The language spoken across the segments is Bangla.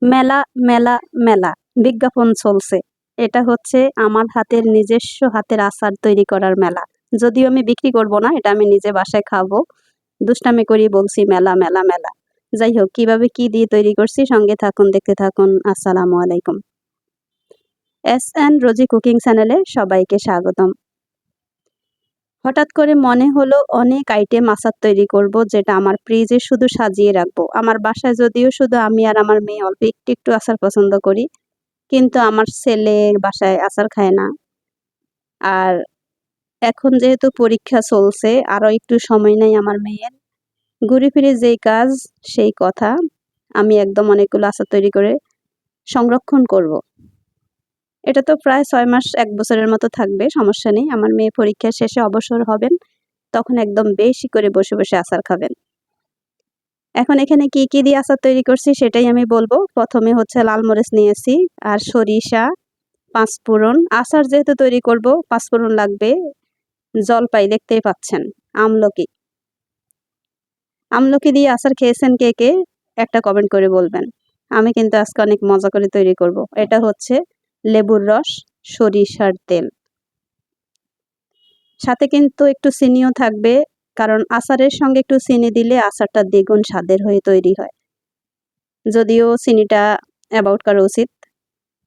মেলা মেলা মেলা বিজ্ঞাপন চলছে। এটা হচ্ছে আমার হাতের নিজস্ব হাতের আচার তৈরি করার মেলা। যদিও আমি বিক্রি করব না, এটা আমি নিজে বাসায় খাবো। দুষ্টামি করি বলছি মেলা মেলা মেলা। যাই হোক, কিভাবে কি দিয়ে তৈরি করছি সঙ্গে থাকুন, দেখতে থাকুন। আসসালামু আলাইকুম। রোজি কুকিং চ্যানেলে সবাইকে স্বাগতম। হঠাৎ করে মনে হলো অনেক আইটেম আচার তৈরি করব, যেটা আমার ফ্রিজে শুধু সাজিয়ে রাখবো। আমার বাসায় যদিও শুধু আমি আর আমার মেয়ে অল্প একটু একটু আচার পছন্দ করি, কিন্তু আমার ছেলের বাসায় আচার খায় না। আর এখন যেহেতু পরীক্ষা চলছে, আরও একটু সময় নেই আমার মেয়ের। ঘুরে ফিরে যেই কাজ সেই কথা, আমি একদম অনেকগুলো আচার তৈরি করে সংরক্ষণ করব। এটা তো প্রায় 6 মাস 1 বছরের মতো থাকবে, সমস্যা নেই। আমার মেয়ে পরীক্ষা শেষে অবসর হবেন, তখন একদম বেশি করে বসে বসে আচার খাবেন। এখন এখানে কি কি দিয়ে আচার তৈরি করছি সেটাই আমি বলবো। প্রথমে হচ্ছে লাল মরিচ নিয়েছি, আর সরিষা, পাঁচফোড়ন। আচার যেহেতু তৈরি করব, পাঁচফোড়ন লাগবে। জলপাই দেখতেই পাচ্ছেন, আমলকি। আমলকি দিয়ে আচার খেয়েছেন কে কে? একটা কমেন্ট করে বলবেন। আমি কিন্তু আজকে অনেক মজা করে তৈরি করব। এটা হচ্ছে লেবুর রস, সরিষার তেল, সাথে কিন্তু একটু চিনিও থাকবে, কারণ আচারের সঙ্গে একটু চিনি দিলে আচারটা দ্বিগুণ স্বাদের হয়ে তৈরি হয়। যদিও চিনিটা অ্যাভয়েড করা উচিত,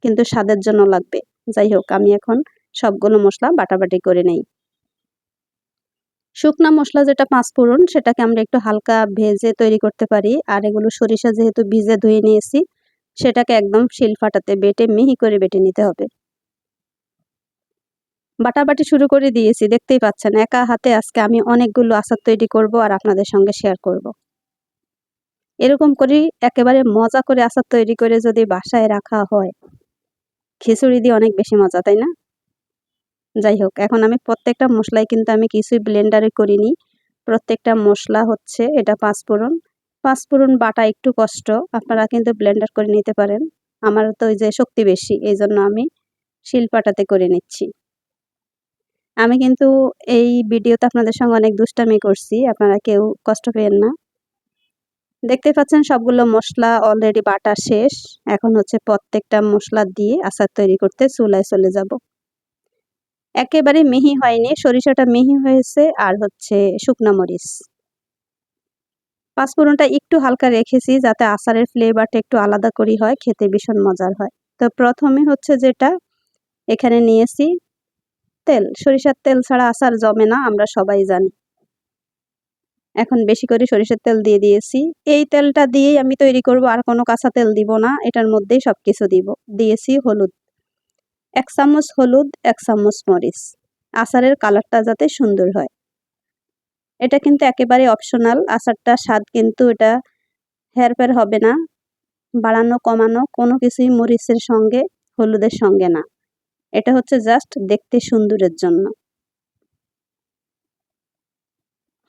কিন্তু স্বাদের জন্য লাগবে। যাই হোক, আমি এখন সবগুলো মশলা বাটাবাটি করে নেই। শুকনা মশলা যেটা পাঁচফোড়ন, সেটাকে আমরা একটু হালকা ভেজে তৈরি করতে পারি। আর এগুলো সরিষা যেহেতু ভিজে ধুয়ে নিয়েছি, সেটাকে একদম শিলপাটাতে বেটে মিহি করে বেটে নিতে হবে। বাটাবাটি শুরু করে দিয়েছি, দেখতেই পাচ্ছেন। একা হাতে আজকে আমি অনেকগুলো আচার তৈরি করব আর আপনাদের সঙ্গে শেয়ার করব। এরকম করে একেবারে মজা করে আচার তৈরি করে যদি বাসায় রাখা হয়, খিচুড়ি দিয়ে অনেক বেশি মজা, তাই না? যাই হোক, এখন আমি প্রত্যেকটা মশলাই কিন্তু আমি কিছুই ব্লেন্ডারে করিনি। প্রত্যেকটা মশলা হচ্ছে, এটা পাঁচফোড়ন। পাঁচফোড়ন বাটা একটু কষ্ট, আপনারা কিন্তু ব্লেন্ডার করে নিতে পারেন। আমার তো ওই যে শক্তি বেশি, এই জন্য আমি শিলপাটাতে করে নিচ্ছি। আমি কিন্তু এই ভিডিওতে আপনাদের সঙ্গে অনেক দুষ্টামি করছি, আপনারা কেউ কষ্ট পেয়েন না। দেখতে পাচ্ছেন সবগুলো মশলা অলরেডি বাটা শেষ। এখন হচ্ছে প্রত্যেকটা মশলা দিয়ে আচার তৈরি করতে চুলায় চলে যাব। একেবারে মিহি হয়নি, সরিষাটা মিহি হয়েছে, আর হচ্ছে শুকনা মরিচ। পাঁচফোড়নটা একটু হালকা রেখেছি যাতে আচারের ফ্লেভারটা একটু আলাদা করে হয়, খেতে ভীষণ মজার হয়। তো প্রথমে হচ্ছে যেটা এখানে নিয়েছি তেল। সরিষার তেল ছাড়া আচার জমে না, আমরা সবাই জানি। এখন বেশি করে সরিষার তেল দিয়ে দিয়েছি। এই তেলটা দিয়েই আমি তৈরি করব, আর কোনো কাঁচা তেল দিব না, এটার মধ্যেই সবকিছু দিব। দিয়েছি হলুদ, 1 চামচ হলুদ, 1 চামচ মরিচ, আচারের কালারটা যাতে সুন্দর হয়। এটা কিন্তু একেবারে অপশনাল, আচারটা স্বাদ কিন্তু এটা হেরফের হবে না, বাড়ানো কমানো কোনো কিছুই মরিচের সঙ্গে হলুদের সঙ্গে না। এটা হচ্ছে জাস্ট দেখতে সুন্দরের জন্য।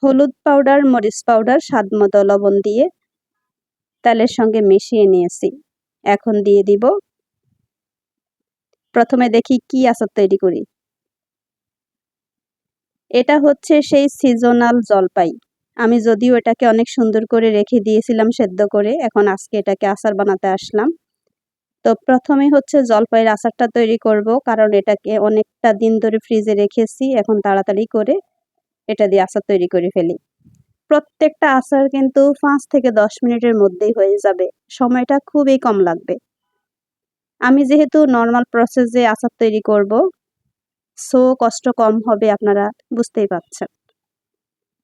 হলুদ পাউডার, মরিচ পাউডার, স্বাদ মতো লবণ দিয়ে তেলের সঙ্গে মিশিয়ে নিয়েছি। এখন দিয়ে দিব, প্রথমে দেখি কি আচার তৈরি করি। এটা হচ্ছে সেই সিজনাল জলপাই। আমি যদিও এটাকে অনেক সুন্দর করে রেখে দিয়েছিলাম সেদ্ধ করে, এখন আজকে এটাকে আচার বানাতে আসলাম। তো প্রথমে হচ্ছে জলপাইয়ের আচারটা তৈরি করব, কারণ এটাকে অনেকটা দিন ধরে ফ্রিজে রেখেছি। এখন তাড়াতাড়ি করে এটা দিয়ে আচার তৈরি করে ফেলি। প্রত্যেকটা আচার কিন্তু 5 থেকে 10 মিনিটের মধ্যেই হয়ে যাবে, সময়টা খুবই কম লাগবে। আমি যেহেতু নর্মাল প্রসেসে আচার তৈরি করব, সো কষ্ট কম হবে, আপনারা বুঝতেই পারছেন।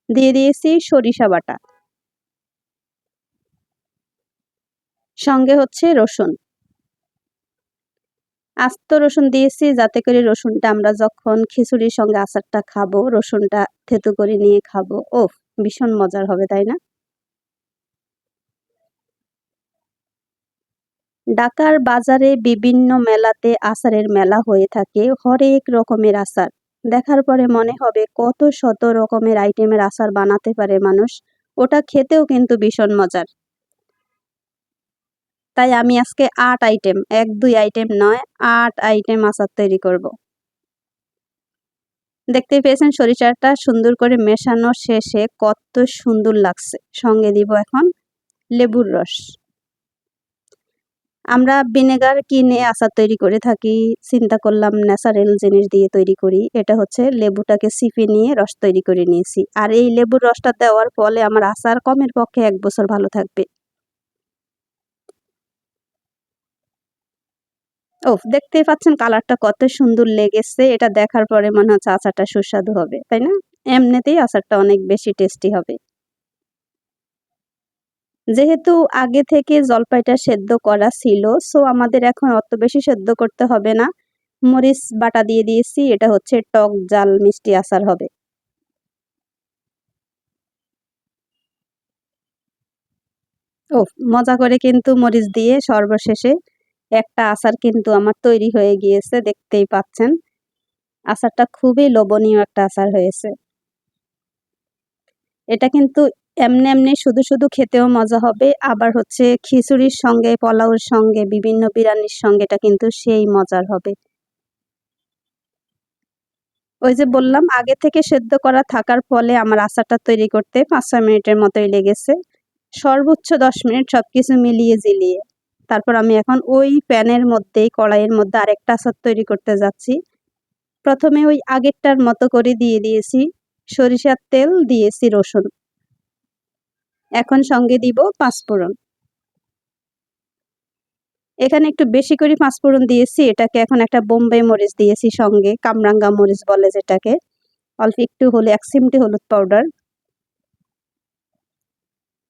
দিয়ে দিয়েছি সরিষা বাটা, সঙ্গে হচ্ছে রসুন। আস্ত রসুন দিয়েছি যাতে করে রসুনটা আমরা যখন খিচুড়ির সঙ্গে আচারটা খাবো, রসুনটা থেতু করে নিয়ে খাবো, ওফ ভীষণ মজার হবে, তাই না? ঢাকার বাজারে বিভিন্ন মেলাতে আচারের মেলা হয়ে থাকে, হরেক রকমের আচার। দেখার পরে মনে হবে কত শত রকমের আইটেমের আচার বানাতে পারে মানুষ, ওটা খেতেও কিন্তু ভীষণ মজার। তাই আমি আজকে 8 আইটেম, 1-2 আইটেম নয়, 8 আইটেম আচার তৈরি করব। দেখতেই পেয়েছেন সরিষাটা সুন্দর করে মেশানো শেষে কত সুন্দর লাগছে। সঙ্গে দিব এখন লেবুর রস। আমরা ভিনেগার কিনে আচার তৈরি করে থাকি, চিন্তা করলাম ন্যাচারাল জিনিস দিয়ে তৈরি করি। এটা হচ্ছে লেবুটাকে চিপে নিয়ে রস তৈরি করে নিয়েছি। আর এই লেবুর রসটা দেওয়ার ফলে আমার আচার কমের পক্ষে ১ বছর ভালো থাকবে। ওফ! দেখতেই পাচ্ছেন কালারটা কত সুন্দর লেগেছে। এটা দেখার পরে মনে হচ্ছে আচারটা সুস্বাদু হবে, তাই না? এমনিতেই আচারটা অনেক বেশি টেস্টি হবে। যেহেতু আগে থেকে জলপাইটা সেদ্ধ করা ছিল, সো আমাদের এখন অত বেশি সেদ্ধ করতে হবে না। মরিচ বাটা দিয়ে দিয়েছি। এটা হচ্ছে টক ঝাল মিষ্টি আচার হবে। ওফ! মজা করে কিন্তু মরিচ দিয়ে সর্বশেষে একটা আচার কিন্তু আমার তৈরি হয়ে গিয়েছে, দেখতেই পাচ্ছেন। আচারটা খুবই লোভনীয় একটা আচার হয়েছে। এটা কিন্তু এমনি শুধু খেতেও মজা হবে। আবার হচ্ছে খিচুড়ির সঙ্গে, পোলাওর সঙ্গে, বিভিন্ন বিরিয়ানির সঙ্গে এটা কিন্তু সেই মজার হবে। ওই যে বললাম আগে থেকে সেদ্ধ করা থাকার ফলে আমার আচারটা তৈরি করতে ৫-৬ মিনিটের মতোই লেগেছে। সর্বোচ্চ ১০ মিনিট সবকিছু মিলিয়ে ঝিলিয়ে। তারপর আমি এখন ওই প্যানের মধ্যেই কড়াইয়ের মধ্যে আরেকটা আচার তৈরি করতে যাচ্ছি। প্রথমে ওই আগেরটার মতো করে দিয়ে দিয়েছি সরিষার তেল, দিয়েছি রসুন। এখন সঙ্গে দিব পাঁচফোড়ন। এখানে একটু বেশি করে পাঁচফোড়ন দিয়েছি। এটাকে এখন একটা বোম্বে মরিচ দিয়েছি সঙ্গে, কামরাঙ্গা মরিচ বলে যেটাকে। অল্প একটু হলে ১ চিমটি হলুদ পাউডার,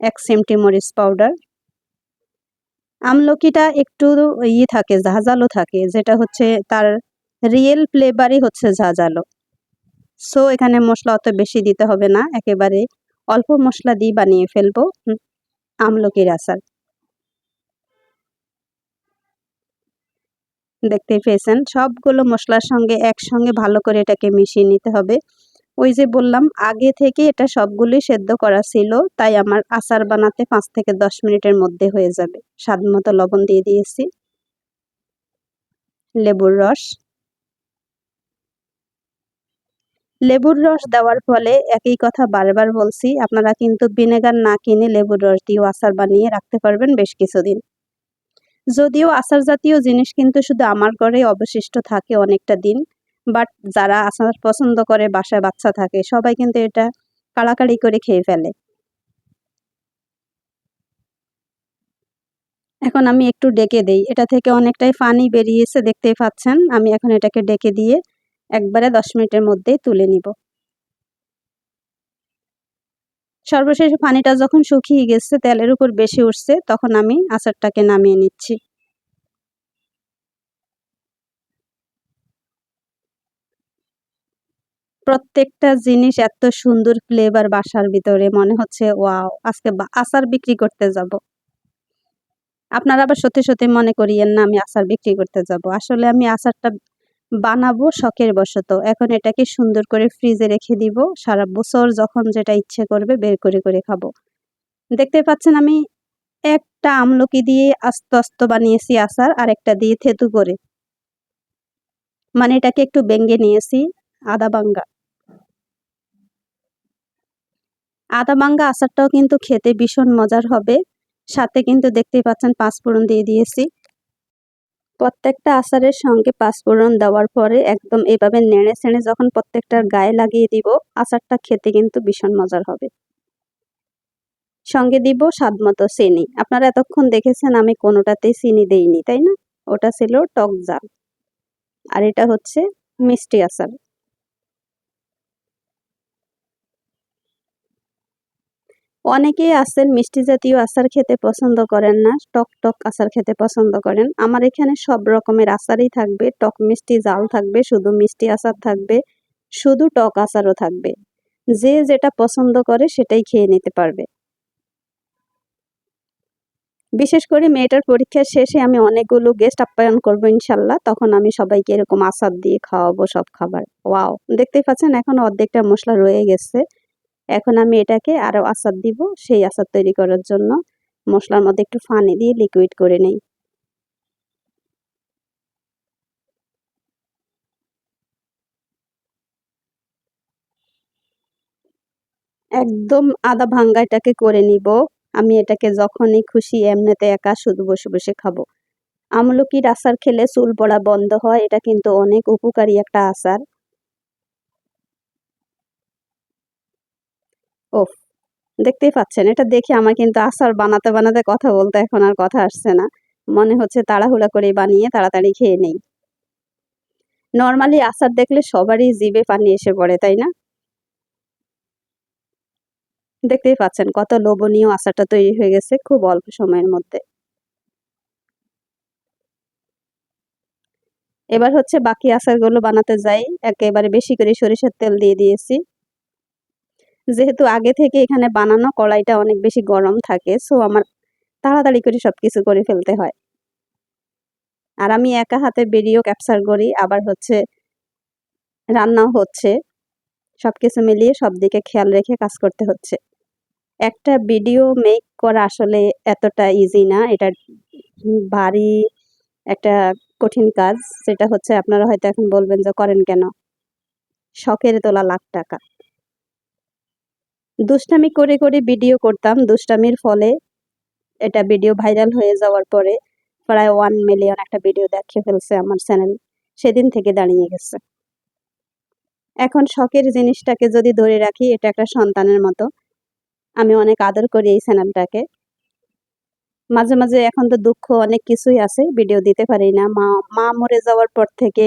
১ চিমটি মরিচ পাউডার। আমলকিটা একটু থাকে, ঝাঁঝালো থাকে, যেটা হচ্ছে তার রিয়েল ফ্লেভারই হচ্ছে ঝাঁঝালো। সো এখানে মসলা অত বেশি দিতে হবে না, একেবারে অল্প মসলা দিয়ে বানিয়ে ফেলবো আমলকির আচার। দেখতেই পেয়েছেন সবগুলো মসলার সঙ্গে একসঙ্গে ভালো করে এটাকে মিশিয়ে নিতে হবে। ওই যে বললাম আগে থেকে এটা সবগুলোই সেদ্ধ করা ছিল, তাই আমার আচার বানাতে ৫ থেকে ১০ মিনিটের মধ্যে হয়ে যাবে। স্বাদমতো লবণ দিয়ে দিয়েছি, লেবুর রস। লেবুর রস দেওয়ার ফলে একই কথা বারবার বলছি, আপনারা কিন্তু ভিনেগার না কিনে লেবুর রস দিয়েও আচার বানিয়ে রাখতে পারবেন বেশ কিছুদিন। যদিও আচার জাতীয় জিনিস কিন্তু শুধু আমার ঘরেই অবশিষ্ট থাকে অনেকটা দিন, বাট যারা আচার পছন্দ করে বাসায় বাচ্চা থাকে সবাই কিন্তু এটা কাড়াকাড়ি করে খেয়ে ফেলে। এখন আমি একটু ডেকে দেই। এটা থেকে অনেকটাই পানি বেরিয়েছে, দেখতেই পাচ্ছেন। আমি এখন এটাকে ডেকে দিয়ে একবারে ১০ মিনিটের মধ্যেই তুলে নিব। সর্বশেষে পানিটা যখন শুকিয়ে গেছে, তেলের উপর বেশি উঠছে, তখন আমি আচারটাকে নামিয়ে নিচ্ছি। প্রত্যেকটা জিনিস এত সুন্দর ফ্লেভার বাসার ভিতরে, মনে হচ্ছে ওয়াও! আজকে আচার বিক্রি করতে যাব। আপনারা আবার সত্যি মনে করিয়েন না আমি আচার বিক্রি করতে যাব। আসলে আমি আচারটা বানাবো শখের বশত। এখন এটাকে সুন্দর করে ফ্রিজে রেখে দিব। সারা বছর যখন যেটা ইচ্ছে করবে বের করে খাবো। দেখতে পাচ্ছেন আমি একটা আমলকি দিয়ে আস্ত বানিয়েছি আচার, আরেকটা দিয়ে থেতু করে। মানে এটাকে একটু বেঙ্গে নিয়েছি, আদা বাঙ্গা। আদা বাঙ্গা আচারটাও কিন্তু খেতে ভীষণ মজার হবে। সাথে কিন্তু দেখতেই পাচ্ছেন পাঁচফোড়ন দিয়ে দিয়েছি। প্রত্যেকটা আচারের সঙ্গে পাঁচফোড়ন দেওয়ার পরে একদম এভাবে নেড়ে-চেড়ে যখন প্রত্যেকটার গায়ে লাগিয়ে দিব, আচারটা খেতে কিন্তু ভীষণ মজার হবে। সঙ্গে দিব স্বাদমতো চিনি। আপনারা এতক্ষণ দেখেছেন আমি কোনোটাতেই চিনি দেইনি, তাই না? ওটা ছিল টক ঝাল। আর এটা হচ্ছে মিষ্টি আচার। অনেকেই আছেন মিষ্টি জাতীয় আচার খেতে পছন্দ করেন না, টক আচার খেতে পছন্দ করেন। আমার এখানে সব রকমের আচারই থাকবে, টক, মিষ্টি, ঝাল থাকবে, শুধু মিষ্টি আচার থাকবে, শুধু টক আচারও থাকবে। যে যেটা পছন্দ করে সেটাই খেয়ে নিতে পারবে। বিশেষ করে মেয়েটার পরীক্ষা শেষে আমি অনেকগুলো গেস্ট আপ্যায়ন করব ইনশাল্লাহ। তখন আমি সবাইকে এরকম আচার দিয়ে খাওয়াবো সব খাবার। ওয়াও! দেখতেই পাচ্ছেন এখনো অর্ধেকটা মসলা রয়ে গেছে। এখন আমি এটাকে আরো আচার দিব, সেই আচার তৈরি করার জন্য মসলার মধ্যে একটু পানি দিয়ে লিকুইড করে নেই। একদম আধা ভাঙ্গা এটাকে করে নিব। আমি এটাকে যখনই খুশি এমনিতে একা শুধু বসে খাবো। আমলকির আচার খেলে চুল পড়া বন্ধ হয়, এটা কিন্তু অনেক উপকারী একটা আচার। ওফ! দেখতেই পাচ্ছেন, এটা দেখে আমার কিন্তু আচার বানাতে বানাতে কথা বলতে এখন আর কথা আসছে না। মনে হচ্ছে তাড়াহুড়া করে বানিয়ে তাড়াতাড়ি খেয়ে নেই। নরমালি আচার দেখলে সবারই জিভে পানি এসে পড়ে, তাই না? দেখতেই পাচ্ছেন কত লোভনীয় আচারটা তৈরি হয়ে গেছে খুব অল্প সময়ের মধ্যে। এবার হচ্ছে বাকি আচারগুলো বানাতে যাই। একেবারে বেশি করে সরিষার তেল দিয়ে দিয়েছি। যেহেতু আগে থেকে এখানে বানানো, কড়াইটা অনেক বেশি গরম থাকে, সো আমার তাড়াতাড়ি করে সবকিছু করে ফেলতে হয়। আর আমি একা হাতে ভিডিও ক্যাপচার করি, আবার হচ্ছে রান্নাও হচ্ছে। সবকিছু মিলিয়ে সব দিকে খেয়াল রেখে কাজ করতে হচ্ছে। একটা ভিডিও মেক করা আসলে এতটা ইজি না। এটা ভারী একটা কঠিন কাজ। যেটা হচ্ছে আপনারা হয়তো এখন বলবেন যে করেন কেন? শখের তোলা লাখ টাকা। দুষ্টামি করে করে ভিডিও করতাম। দুষ্টামির ফলে এটা ভিডিও ভাইরাল হয়ে যাওয়ার পরে প্রায় 1 মিলিয়ন একটা ভিডিও দেখে ফেলছে আমার চ্যানেল। সেদিন থেকে দাঁড়িয়ে গেছে। এখন শখের জিনিসটাকে যদি ধরে রাখি, এটা একটা সন্তানের মতো। আমি অনেক আদর করি এই চ্যানেলটাকে। মাঝে, মাঝে এখন তো দুঃখ অনেক কিছুই আছে, ভিডিও দিতে পারি না। মা মরে যাওয়ার পর থেকে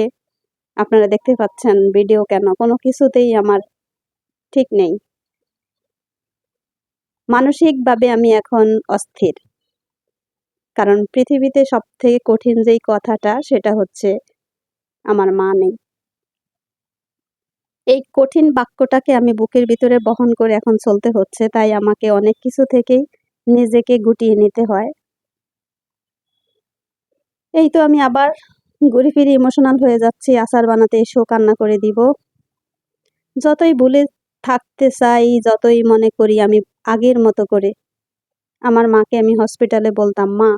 আপনারা দেখতে পাচ্ছেন ভিডিও কেন কোনো কিছুতেই আমার ঠিক নেই। মানসিকভাবে আমি এখন অস্থির। কারণ পৃথিবীতে সবথেকে কঠিন যেই কথাটা সেটা হচ্ছে আমার মা নেই। এই কঠিন বাক্যটাকে আমি বুকের ভিতরে বহন করে এখন চলতে হচ্ছে, তাই আমাকে অনেক কিছু থেকেই নিজেকে গুটিয়ে নিতে হয়। এই তো আমি আবার ঘুরে ফিরে ইমোশনাল হয়ে যাচ্ছি, আচার বানাতে এসেও কান্না করে দিব। যতই ভুলে থাকতে চাই, যতই মনে করি আমি আগের মতো করে, আমার মাকে আমি হসপিটালে বলতাম, "মা,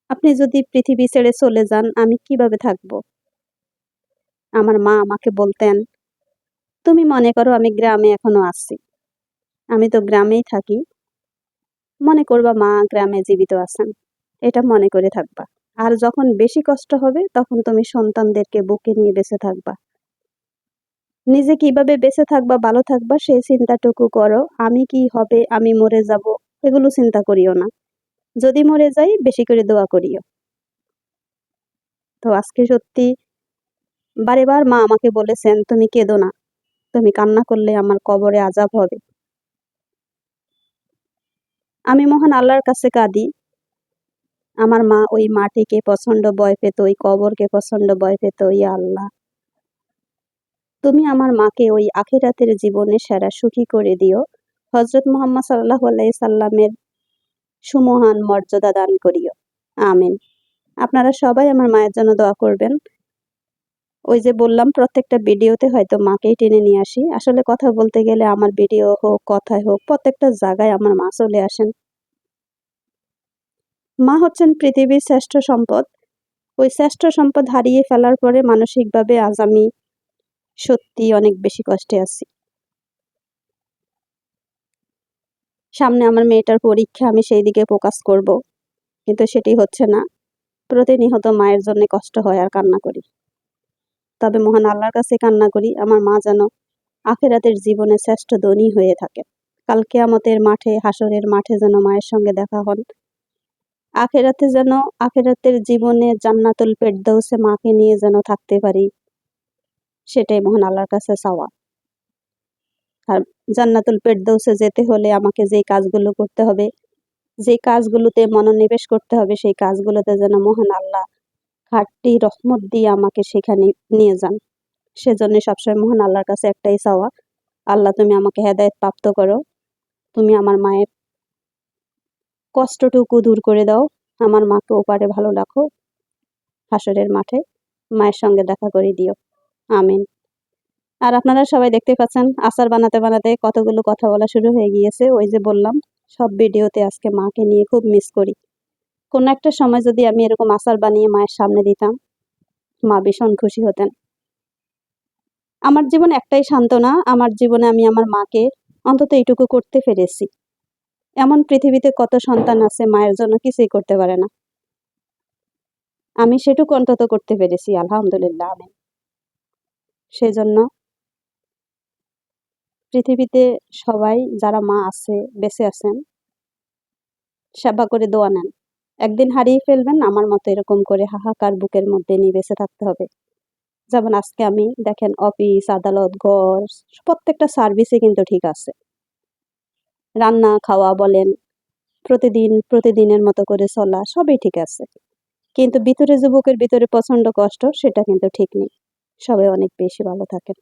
আপনি যদি পৃথিবী ছেড়ে চলে যান, আমি কিভাবে থাকবো?" আমার মা আমাকে বলতেন, "তুমি মনে করো আমি গ্রামে এখনো আছি। আমি তো গ্রামেই থাকি। মনে করবা মা গ্রামে জীবিত আছেন। এটা মনে করে থাকবা। আর যখন বেশি কষ্ট হবে তখন তুমি সন্তানদেরকে বুকে নিয়ে বেঁচে থাকবা। নিজে কিভাবে বেঁচে থাকবা, ভালো থাকবা সেই চিন্তাটুকু করো। আমি কি হবে, আমি মরে যাব, এগুলো চিন্তা করিও না। যদি মরে যাই বেশি করে দোয়া করিও।" তো আজকে সত্যি বারেবার মা আমাকে বলেছেন, "তুমি কেঁদো না। তুমি কান্না করলে আমার কবরে আযাব হবে।" আমি মহান আল্লাহর কাছে কাঁদি। আমার মা ওই মাটিকে প্রচণ্ড ভয় পেত, ওই কবরকে প্রচণ্ড ভয় পেত। ইয়া আল্লাহ, তুমি আমার মাকে ওই আখিরাতের জীবনে সেরা সুখী করে দিও। হযরত মুহাম্মদ সাল্লাল্লাহু আলাইহি সাল্লামের সুমহান মর্যাদা দান করিও। আমিন। আপনারা সবাই আমার মায়ের জন্য দোয়া করবেন। ওই যে বললাম প্রত্যেকটা ভিডিওতে হয়তো মাকেই টেনে নিয়ে আসি। আসলে কথা বলতে গেলে আমার ভিডিও হোক, কথায় হোক, প্রত্যেকটা জায়গায় আমার মা চলে আসেন। মা হচ্ছেন পৃথিবীর শ্রেষ্ঠ সম্পদ। ওই শ্রেষ্ঠ সম্পদ হারিয়ে ফেলার পরে মানসিকভাবে আজ আমি সত্যিই অনেক বেশি কষ্টে আছি। সামনে আমার মেয়েটার পরীক্ষা, আমি সেই দিকে ফোকাস করব। কিন্তু সেটি হচ্ছে না। প্রতিনিয়ত মায়ের জন্যে কষ্ট হয় আর কান্না করি। তবে মহান আল্লাহর কাছে কান্না করি আমার মা যেন আখিরাতের জীবনে শ্রেষ্ঠ ধনী হয়ে থাকে। কাল কিয়ামতের মাঠে, হাসরের মাঠে যেন মায়ের সঙ্গে দেখা হন। আখিরাতে যেন আখিরাতের জীবনে জান্নাতুল ফেরদৌসে মাকে নিয়ে যেন থাকতে পারি। সেটাই মহান আল্লাহর কাছে চাওয়া। আর জান্নাতুল ফেরদৌসে যেতে হলে আমাকে যেই কাজগুলো করতে হবে, যে কাজগুলোতে মনোনিবেশ করতে হবে, সেই কাজগুলোতে যেন মহান আল্লাহ খাঁটি রহমত দিয়ে আমাকে সেখানে নিয়ে যান। সেজন্য সবসময় মহান আল্লাহর কাছে একটাই চাওয়া, আল্লাহ তুমি আমাকে হেদায়েত প্রাপ্ত করো। তুমি আমার মায়ের কষ্টটুকু দূর করে দাও। আমার মাকে ওপারে ভালো রাখো। হাসরের মাঠে মায়ের সঙ্গে দেখা করে দিও। আমিন। আর আপনারা সবাই দেখতে পাচ্ছেন আচার বানাতে বানাতে কতগুলো কথা বলা শুরু হয়ে গিয়েছে। ওই যে বললাম সব ভিডিওতে আজকে মাকে নিয়ে খুব মিস করি। কোনো একটা সময় যদি আমি এরকম আচার বানিয়ে মায়ের সামনে দিতাম, মা ভীষণ খুশি হতেন। আমার জীবনে একটাই সান্ত্বনা, আমার জীবনে আমি আমার মাকে অন্তত এইটুকু করতে পেরেছি। এমন পৃথিবীতে কত সন্তান আছে মায়ের জন্য কিছুই করতে পারে না। আমি সেটুকু অন্তত করতে পেরেছি, আলহামদুলিল্লাহ। আমি সেজন্য পৃথিবীতে সবাই যারা মা আছে, বেঁচে আছেন, সেবা করে দোয়া নেন। একদিন হারিয়ে ফেলবেন, আমার মতো এরকম করে হাহাকার বুকের মধ্যে নিয়ে বেঁচে থাকতে হবে। যেমন আজকে আমি দেখেন অফিস, আদালত, ঘর প্রত্যেকটা সার্ভিসই কিন্তু ঠিক আছে। রান্না, খাওয়া বলেন, প্রতিদিনের মতো করে চলা সবই ঠিক আছে। কিন্তু ভিতরে যে বুকের ভিতরে প্রচন্ড কষ্ট সেটা কিন্তু ঠিক নেই। সবাই অনেক বেশি ভালো থাকেন।